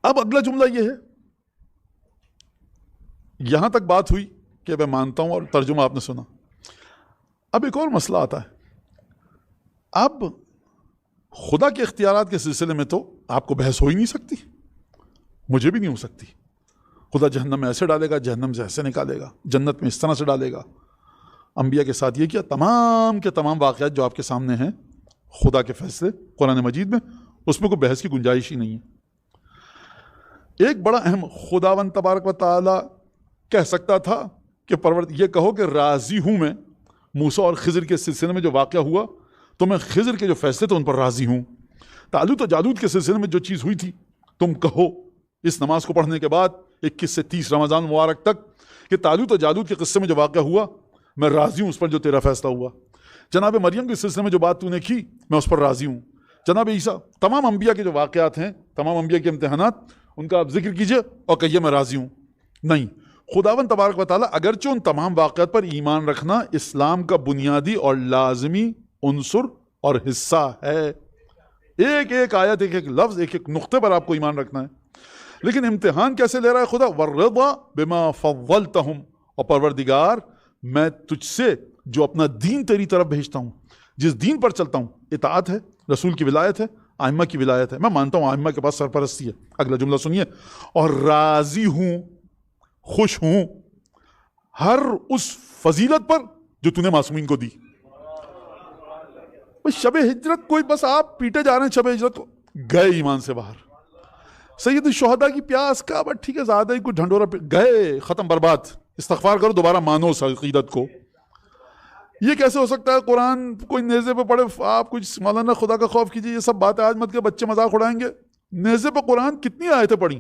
اب اگلا جملہ یہ ہے، یہاں تک بات ہوئی کہ میں مانتا ہوں اور ترجمہ آپ نے سنا. اب ایک اور مسئلہ آتا ہے. اب خدا کے اختیارات کے سلسلے میں تو آپ کو بحث ہو ہی نہیں سکتی، مجھے بھی نہیں ہو سکتی. خدا جہنم میں ایسے ڈالے گا، جہنم سے ایسے نکالے گا، جنت میں اس طرح سے ڈالے گا. انبیاء کے ساتھ یہ کیا، تمام کے تمام واقعات جو آپ کے سامنے ہیں خدا کے فیصلے قرآن مجید میں، اس میں کوئی بحث کی گنجائش ہی نہیں ہے. ایک بڑا اہم، خداوند تبارک و تعالی کہہ سکتا تھا کہ یہ کہو کہ راضی ہوں میں موسیٰ اور خضر کے سلسلے میں جو واقعہ ہوا، تو میں خضر کے جو فیصلے تھے ان پر راضی ہوں. طالوت و جالوت کے سلسلے میں جو چیز ہوئی تھی، تم کہو اس نماز کو پڑھنے کے بعد 21 سے 30 رمضان مبارک تک کہ طالوت و جالوت کے قصے میں جو واقعہ ہوا میں راضی ہوں اس پر جو تیرا فیصلہ ہوا. جناب مریم کے سلسلے میں جو بات تو نے کی میں اس پر راضی ہوں. جناب عیسیٰ، تمام انبیاء کے جو واقعات ہیں، تمام انبیاء کے امتحانات، ان کا آپ ذکر کیجئے اور کہیے میں راضی ہوں. نہیں، خداوند تبارک و تعالیٰ اگرچہ ان تمام واقعات پر ایمان رکھنا اسلام کا بنیادی اور لازمی عنصر اور حصہ ہے، ایک ایک آیت، ایک ایک لفظ، ایک ایک نقطے پر آپ کو ایمان رکھنا ہے. لیکن امتحان کیسے لے رہا ہے خدا؟ والرضا بما فضلتہم، اور پروردگار میں تجھ سے جو اپنا دین تیری طرف بھیجتا ہوں، جس دین پر چلتا ہوں، اطاعت ہے، رسول کی ولایت ہے، ائمہ کی ولایت ہے. میں مانتا ہوں ائمہ کے پاس سرپرستی ہے. اگلا جملہ سنیے، اور راضی ہوں، خوش ہوں ہر اس فضیلت پر جو تو نے معصومین کو دی. شب ہجرت کوئی بس آپ پیٹے جا رہے ہیں، شب ہجرت کو گئے ایمان سے باہر. سید الشہداء کی پیاس کا بٹ ٹھیک ہے، زیادہ ہی کوئی ڈھنڈورا گئے، ختم، برباد. استغفار کرو، دوبارہ مانو اس عقیدت کو. یہ کیسے ہو سکتا ہے؟ قرآن کوئی نیزے پہ پڑھے، آپ کچھ مولانا خدا کا خوف کیجیے، یہ سب باتیں آج مت کے بچے مذاق اڑائیں گے. نیزے پہ قرآن کتنی آیتیں پڑھی؟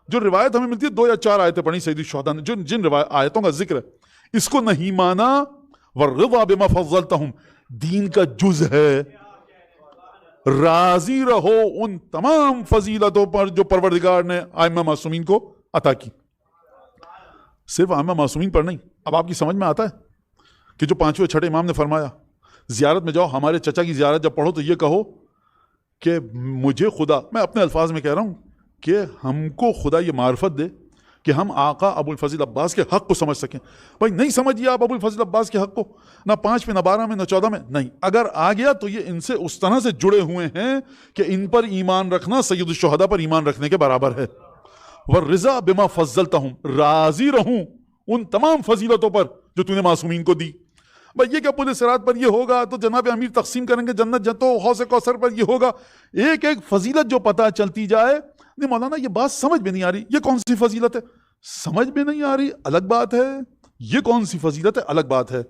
جو روایت ہمیں ملتی ہے 2 یا 4 آیتیں پڑھی سید الشہداء نے، جن آیتوں کا ذکر ہے. اس کو نہیں مانا. والرضا بما فضلتہم دین کا جز ہے. راضی رہو ان تمام فضیلتوں پر جو پروردگار نے ائمہ معصومین کو عطا کی. صرف ائمہ معصومین پر نہیں. اب آپ کی سمجھ میں آتا ہے کہ جو 5ویں 6 امام نے فرمایا زیارت میں جاؤ، ہمارے چچا کی زیارت جب پڑھو تو یہ کہو کہ مجھے خدا، میں اپنے الفاظ میں کہہ رہا ہوں، کہ ہم کو خدا یہ معرفت دے کہ ہم آقا ابو الفضل عباس کے حق کو سمجھ سکیں. بھائی نہیں سمجھیے آپ ابو الفضل عباس کے حق کو، نہ 5 میں، نہ 12 میں، نہ 14 میں. نہیں، اگر آ گیا تو یہ ان سے اس طرح سے جڑے ہوئے ہیں کہ ان پر ایمان رکھنا سید الشہداء پر ایمان رکھنے کے برابر ہے. والرضا بما فضلتہم راضی رہوں ان تمام فضیلتوں پر جو تو نے معصومین کو دی. بھائی یہ کہ پورے صراط پر یہ ہوگا تو جناب امیر تقسیم کریں گے جنت، تو حوض کوثر پر یہ ہوگا. ایک ایک فضیلت جو پتہ چلتی جائے. نہیں مولانا یہ بات سمجھ میں نہیں آ رہی، یہ کون سی فضیلت ہے؟ سمجھ میں نہیں آ رہی الگ بات ہے، یہ کون سی فضیلت ہے الگ بات ہے.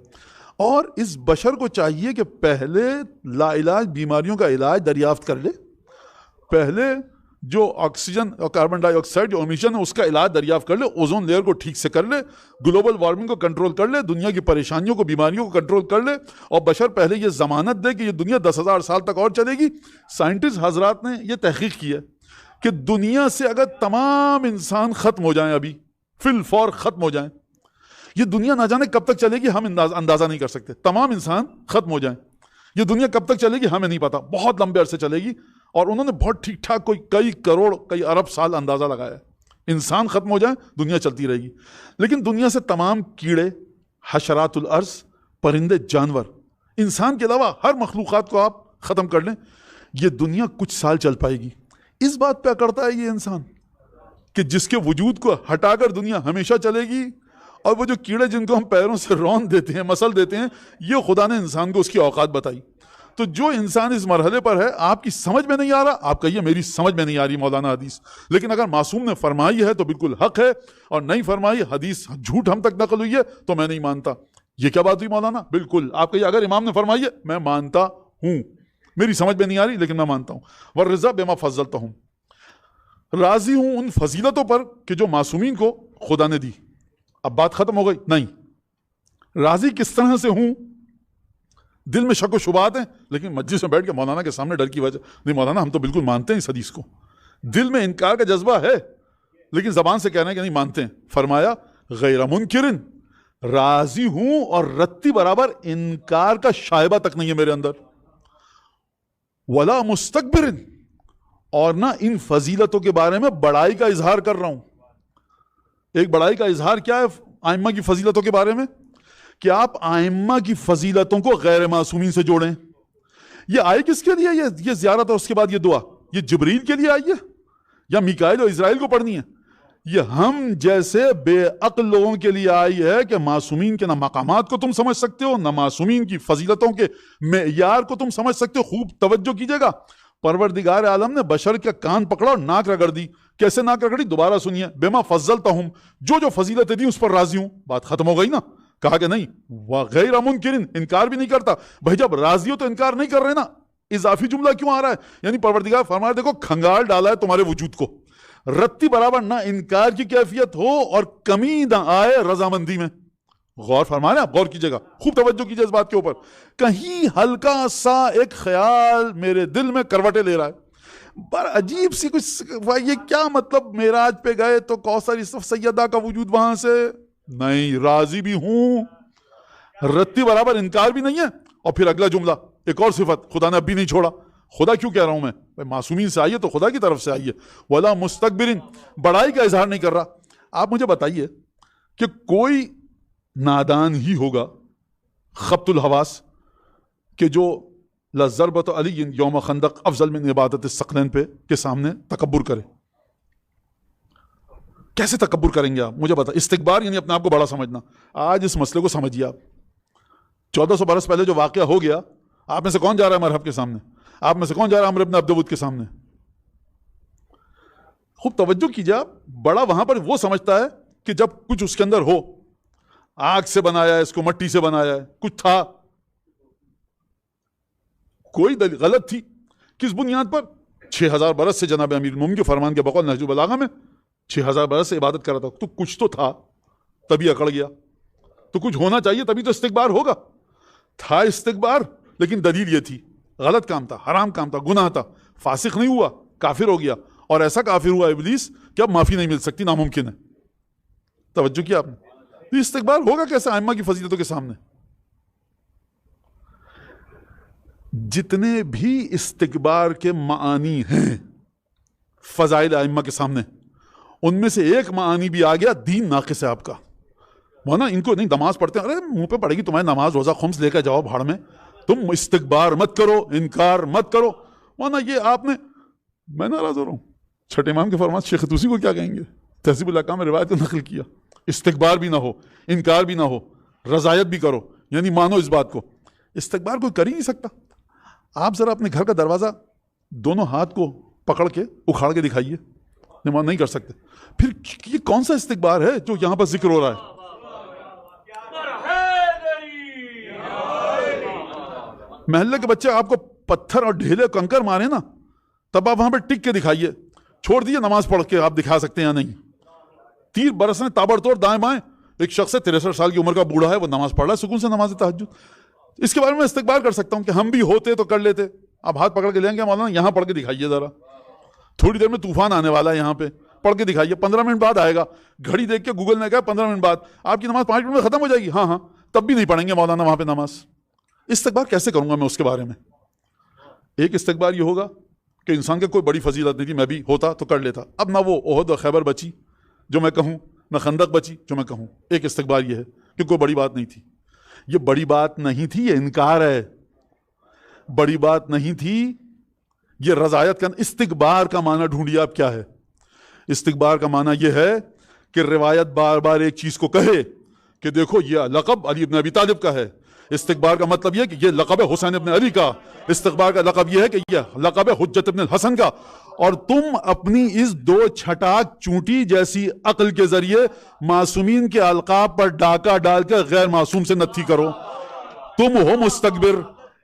اور اس بشر کو چاہیے کہ پہلے لا علاج بیماریوں کا علاج دریافت کر لے، پہلے جو آکسیجن اور کاربن ڈائی آکسائڈ جو امیشن ہے اس کا علاج دریافت کر لے، اوزون لیئر کو ٹھیک سے کر لے، گلوبل وارمنگ کو کنٹرول کر لے، دنیا کی پریشانیوں کو، بیماریوں کو کنٹرول کر لے. اور بشر پہلے یہ ضمانت دے کہ یہ دنیا 10,000 سال تک اور چلے گی. سائنٹسٹ حضرات نے یہ تحقیق کی ہے کہ دنیا سے اگر تمام انسان ختم ہو جائیں، ابھی فی الفور ختم ہو جائیں، یہ دنیا نہ جانے کب تک چلے گی ہم اندازہ نہیں کر سکتے. تمام انسان ختم ہو جائیں، یہ دنیا کب تک چلے گی ہمیں نہیں پتا، بہت لمبے عرصے چلے گی. اور انہوں نے بہت ٹھیک ٹھاک کئی کروڑ، کئی ارب سال اندازہ لگایا. انسان ختم ہو جائیں دنیا چلتی رہے گی. لیکن دنیا سے تمام کیڑے، حشرات الارض، پرندے، جانور، انسان کے علاوہ ہر مخلوقات کو آپ ختم کر لیں، یہ دنیا کچھ سال چل پائے گی. اس بات پہ اکڑتا ہے یہ انسان کہ جس کے وجود کو ہٹا کر دنیا ہمیشہ چلے گی. اور وہ جو کیڑے جن کو ہم پیروں سے رون دیتے ہیں، مسل دیتے ہیں، یہ خدا نے انسان کو اس کی اوقات بتائی. تو جو انسان اس مرحلے پر ہے، آپ کی سمجھ میں نہیں آ رہا، آپ کہیے میری سمجھ میں نہیں آ رہی مولانا حدیث. لیکن اگر معصوم نے فرمائی ہے تو بالکل حق ہے، اور نہیں فرمائی، حدیث جھوٹ ہم تک نقل ہوئی ہے تو میں نہیں مانتا. یہ کیا بات ہوئی مولانا؟ بالکل آپ کہیے اگر امام نے فرمائی ہے میں مانتا ہوں، میری سمجھ میں نہیں آ رہی لیکن میں مانتا ہوں. والرضا بما فضلتہم راضی ہوں ان فضیلتوں پر کہ جو معصومین کو خدا نے دی. اب بات ختم ہو گئی؟ نہیں. راضی کس طرح سے ہوں؟ دل میں شک و شبہات ہیں، لیکن مجلس میں بیٹھ کے مولانا کے سامنے ڈر کی وجہ نہیں. مولانا ہم تو بالکل مانتے ہیں اس حدیث کو، دل میں انکار کا جذبہ ہے لیکن زبان سے کہہ رہے ہیں کہ نہیں مانتے ہیں. فرمایا غیر منکرن، راضی ہوں اور رتی برابر انکار کا شائبہ تک نہیں ہے میرے اندر. ولا مستکبرن، اور نہ ان فضیلتوں کے بارے میں بڑائی کا اظہار کر رہا ہوں. ایک بڑائی کا اظہار کیا ہے آئمہ کی فضیلتوں کے بارے میں؟ کہ آپ آئمہ کی فضیلتوں کو غیر معصومین سے جوڑیں. یہ آئی کس کے لیے؟ یہ زیارت اور اس کے بعد یہ دعا یہ جبریل کے لیے آئی ہے یا میکائیل اور اسرائیل کو پڑھنی ہے؟ یہ ہم جیسے بے عقل لوگوں کے لیے آئی ہے کہ معصومین کے نہ مقامات کو تم سمجھ سکتے ہو، نہ معصومین کی فضیلتوں کے معیار کو تم سمجھ سکتے ہو. خوب توجہ کیجئے گا. پروردگار عالم نے بشر کا کان پکڑا اور ناک رگڑ دی. کیسے ناک رگڑی؟ دوبارہ سنیے. بما فضلتہم، جو فضیلتیں دی اس پر راضی ہوں. بات ختم ہو گئی نا. کہا کہ نہیں غیر منکرن، انکار بھی نہیں کرتا. بھائی جب راضی ہو تو انکار نہیں کر رہے نا. اضافی جملہ کیوں آ رہا ہے؟ یعنی پروردگار فرما رہا ہے دیکھو کھنگال ڈالا ہے تمہارے وجود کو، رتی برابر نہ انکار کی کیفیت ہو اور کمی نہ آئے رضامندی میں. غور فرما رہے ہیں آپ، غور کیجئے گا، خوب توجہ کیجئے اس بات کے اوپر. کہیں ہلکا سا ایک خیال میرے دل میں کروٹیں لے رہا ہے، پر عجیب سی کچھ، یہ کیا مطلب معراج پہ گئے تو کوثر یوسف سیدہ کا وجود وہاں سے نہیں، راضی بھی ہوں، رتی برابر انکار بھی نہیں ہے. اور پھر اگلا جملہ ایک اور صفت، خدا نے اب بھی نہیں چھوڑا. خدا کیوں کہہ رہا ہوں میں؟ معصومین سے آئیے تو خدا کی طرف سے آئیے. ولا مستکبرین، بڑائی کا اظہار نہیں کر رہا. آپ مجھے بتائیے کہ کوئی نادان ہی ہوگا خبط الحواس کہ جو لضربت علی یوم خندق افضل من عبادت الثقلین پہ کے سامنے تکبر کرے. کیسے تکبر کریں گے آپ؟ مجھے بتا. استکبار یعنی اپنے آپ کو بڑا سمجھنا. آج اس مسئلے کو سمجھیے آپ. 1400 برس پہلے جو واقعہ ہو گیا، آپ میں سے کون جا رہا ہے مرحب کے سامنے؟ آپ میں سے کون جا رہا ہے عمرو بن عبد ود کے سامنے؟ خوب توجہ کیجیے. آپ بڑا وہاں پر وہ سمجھتا ہے کہ جب کچھ اس کے اندر ہو، آگ سے بنایا ہے، اس کو مٹی سے بنایا ہے، کچھ تھا، کوئی دلیل غلط تھی. کس بنیاد پر؟ 6000 برس سے جناب امیر المومنین کے فرمان کے بقول نہج البلاغہ میں 6000 برس سے عبادت کر رہا تھا. تو کچھ تو تھا، تبھی اکڑ گیا. تو کچھ ہونا چاہیے تبھی تو استکبار ہوگا. تھا استکبار، لیکن دلیل یہ تھی غلط کام تھا، حرام کام تھا، گناہ تھا. فاسق نہیں ہوا، کافر ہو گیا. اور ایسا کافر ہوا ابلیس کہ اب معافی نہیں مل سکتی، ناممکن ہے. توجہ کیا آپ نے؟ استکبار ہوگا کیسے ائمہ کی فضیلتوں کے سامنے؟ جتنے بھی استکبار کے معانی ہیں فضائل ائمہ کے سامنے، ان میں سے ایک معانی بھی آ گیا دین ناقص ہے آپ کا. مولانا ان کو نہیں نماز پڑھتے ہیں، ارے منہ پہ پڑے گی تمہیں نماز، روزہ خمس لے کے جاؤ بھاڑ میں، تم استکبار مت کرو، انکار مت کرو. مولانا یہ آپ نے، میں ناراض ہو رہا ہوں. چھٹے امام کے فرمان شیخ طوسی کو کیا کہیں گے؟ تہذیب الاحکام میں روایت کو نقل کیا. استکبار بھی نہ ہو، انکار بھی نہ ہو، رضایت بھی کرو، یعنی مانو اس بات کو. استکبار کوئی کر ہی نہیں سکتا. آپ ذرا اپنے گھر کا دروازہ دونوں ہاتھ کو پکڑ کے اکھاڑ کے دکھائیے، نہیں کر سکتے. پھر یہ کون سا استکبار ہے جو یہاں پر ذکر ہو رہا ہے؟ محلے کے بچے آپ کو پتھر اور ڈھیلے کنکر مارے نا، تب آپ وہاں پہ ٹک کے دکھائیے. چھوڑ دیے نماز پڑھ کے آپ دکھا سکتے ہیں یا نہیں. تیر برسنے تابڑ توڑ دائیں بائیں، ایک شخص 63 سال کی عمر کا بوڑھا ہے، وہ نماز پڑھ رہا ہے سکون سے نماز تہجد. اس کے بارے میں استکبار کر سکتا ہوں کہ ہم بھی ہوتے تو کر لیتے. آپ ہاتھ پکڑ کے لیں گے مولانا یہاں پڑھ کے دکھائیے ذرا، تھوڑی دیر میں طوفان آنے والا ہے، یہاں پہ پڑھ کے دکھائیے. 15 منٹ بعد آئے گا. گھڑی دیکھ کے گوگل نے کہا 15 منٹ بعد آپ کی نماز 5 منٹ میں ختم ہو جائے گی. ہاں تب بھی نہیں پڑھیں گے مولانا وہاں پہ نماز. استکبار کیسے کروں گا میں اس کے بارے میں؟ ایک استکبار یہ ہوگا کہ انسان کے کوئی بڑی فضیلت نہیں تھی، میں بھی ہوتا تو کر لیتا. اب نہ وہ احد و خیبر بچی جو میں کہوں، نہ خندق بچی جو میں کہوں. ایک استکبار یہ ہے کہ کوئی بڑی بات نہیں تھی. یہ بڑی بات نہیں تھی، یہ انکار ہے. بڑی بات نہیں تھی، یہ رضایت کا. استکبار کا معنی ڈھونڈیے آپ کیا ہے. استکبار کا معنی یہ ہے کہ روایت بار بار ایک چیز کو کہے کہ دیکھو یہ لقب علی ابن ابی طالب کا ہے. استکبار کا مطلب یہ کہ یہ لقب ہے حسین ابن علی کا. استکبار کا لقب یہ ہے کہ یہ لقب ہے حجت ابن الحسن کا. اور تم اپنی اس 2 چھٹاک چونٹی جیسی عقل کے ذریعے معصومین کے القاب پر ڈاکہ ڈال کر غیر معصوم سے نتھی کرو. تم ہو مستکبر.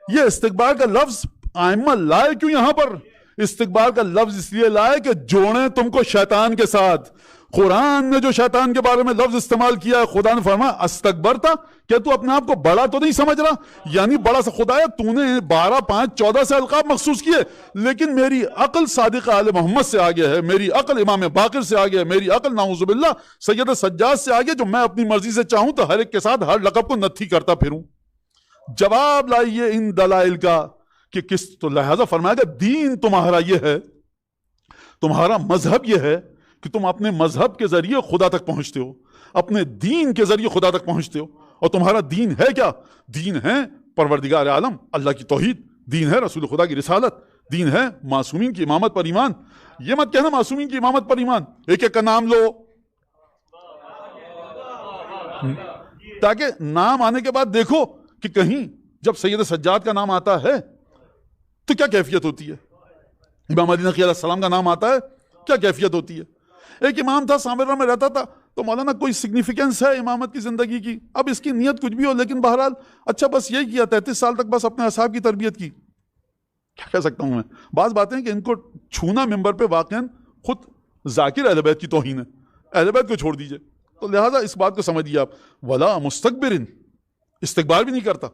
یہ استکبار کا لفظ ائمہ لائے کیوں یہاں پر؟ استکبار کا لفظ اس لیے لائے کہ جوڑیں تم کو شیطان کے ساتھ. قرآن نے جو شیطان کے بارے میں لفظ استعمال کیا ہے، خدا نے فرمایا استکبرتا، کہ تو اپنے آپ کو بڑا تو نہیں سمجھ رہا؟ یعنی بڑا سا خدا ہے، تو نے 12 5 14 سے القاب مخصوص کیے، لیکن میری عقل صادق آل محمد سے آگے ہے، میری عقل امام باقر سے آگے ہے، میری عقل نعوذ باللہ سید سجاد سے آگے، جو میں اپنی مرضی سے چاہوں تو ہر ایک کے ساتھ ہر لقب کو نتھی کرتا پھروں. جواب لائیے ان دلائل کا کہ کس، تو لہذا فرمایا کہ دین تمہارا یہ ہے تمہارا مذہب یہ ہے کہ تم اپنے مذہب کے ذریعے خدا تک پہنچتے ہو، اپنے دین کے ذریعے خدا تک پہنچتے ہو. اور تمہارا دین ہے کیا؟ دین ہے پروردگار عالم اللہ کی توحید، دین ہے رسول خدا کی رسالت، دین ہے معصومین کی امامت پر ایمان. یہ مت کہنا معصومین کی امامت پر ایمان، ایک ایک کا نام لو، تاکہ نام آنے کے بعد دیکھو کہ کہیں جب سید سجاد کا نام آتا ہے تو کیا کیفیت ہوتی ہے، امام علی نقی علیہ السلام کا نام آتا ہے کیا کیفیت ہوتی ہے. ایک امام تھا سامرہ میں رہتا تھا، تو مولانا کوئی سگنیفیکنس ہے امامت کی زندگی کی؟ اب اس کی نیت کچھ بھی ہو، لیکن بہرحال اچھا بس یہی کیا، 33 سال تک بس اپنے اصحاب کی تربیت کی. کیا کہہ سکتا ہوں میں؟ بعض باتیں کہ ان کو چھونا ممبر پہ واقعاً خود ذاکر اہل بیت کی توہین ہے. اہل بیت کو چھوڑ دیجئے. تو لہٰذا اس بات کو سمجھیے آپ، ولا مستکبرن، استکبار بھی نہیں کرتا.